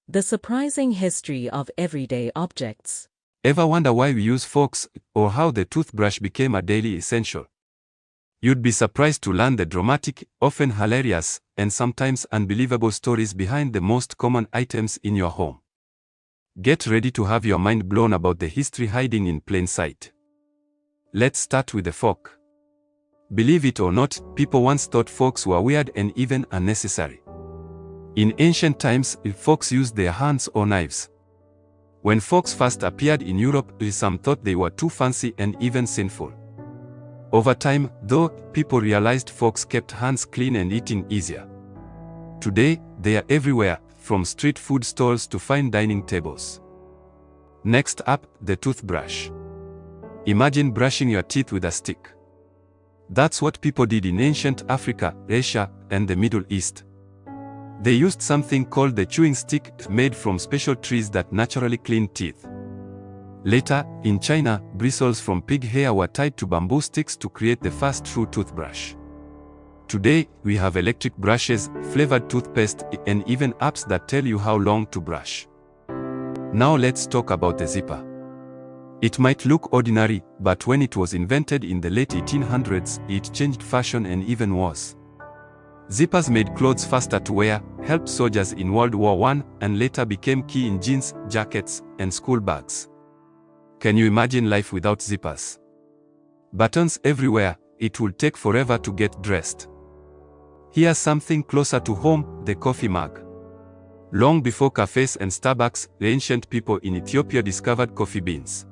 The surprising history of everyday objects. Ever wonder why we use forks, or how the toothbrush became a daily essential? You'd be surprised to learn the dramatic, often hilarious, and sometimes unbelievable stories behind the most common items in your home. Get ready to have your mind blown about the history hiding in plain sight. Let's start with the fork. Believe it or not, people once thought forks were weird and even unnecessary. In ancient times, folks used their hands or knives. When forks first appeared in Europe, some thought they were too fancy and even sinful. Over time, though, people realized forks kept hands clean and eating easier. Today, they are everywhere, from street food stalls to fine dining tables. Next up, the toothbrush. Imagine brushing your teeth with a stick. That's what people did in ancient Africa, Asia, and the Middle East. They used something called the chewing stick, made from special trees that naturally clean teeth. Later, in China, bristles from pig hair were tied to bamboo sticks to create the first true toothbrush. Today, we have electric brushes, flavored toothpaste, and even apps that tell you how long to brush. Now let's talk about the zipper. It might look ordinary, but when it was invented in the late 1800s, it changed fashion and even wars. Zippers made clothes faster to wear, helped soldiers in World War I, and later became key in jeans, jackets, and school bags. Can you imagine life without zippers? Buttons everywhere, it would take forever to get dressed. Here's something closer to home, the coffee mug. Long before cafes and Starbucks, the ancient people in Ethiopia discovered coffee beans.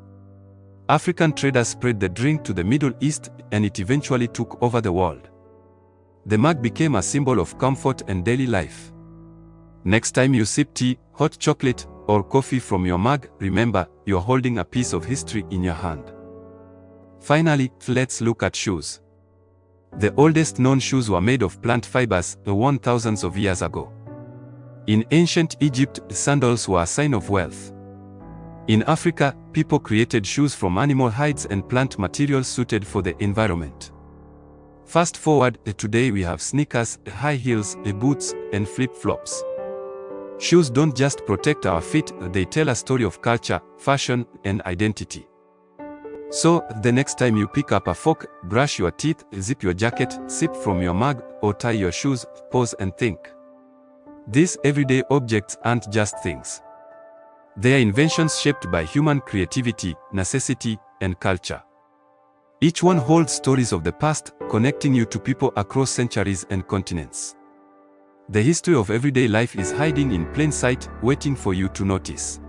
African traders spread the drink to the Middle East, and it eventually took over the world. The mug became a symbol of comfort and daily life. Next time you sip tea, hot chocolate, or coffee from your mug, remember, you're holding a piece of history in your hand. Finally, let's look at shoes. The oldest known shoes were made of plant fibers, worn thousands of years ago. In ancient Egypt, sandals were a sign of wealth. In Africa, people created shoes from animal hides and plant materials suited for the environment. Fast forward, today we have sneakers, high heels, boots, and flip-flops. Shoes don't just protect our feet, they tell a story of culture, fashion, and identity. So, the next time you pick up a fork, brush your teeth, zip your jacket, sip from your mug, or tie your shoes, pause and think. These everyday objects aren't just things. They are inventions shaped by human creativity, necessity, and culture. Each one holds stories of the past, connecting you to people across centuries and continents. The history of everyday life is hiding in plain sight, waiting for you to notice.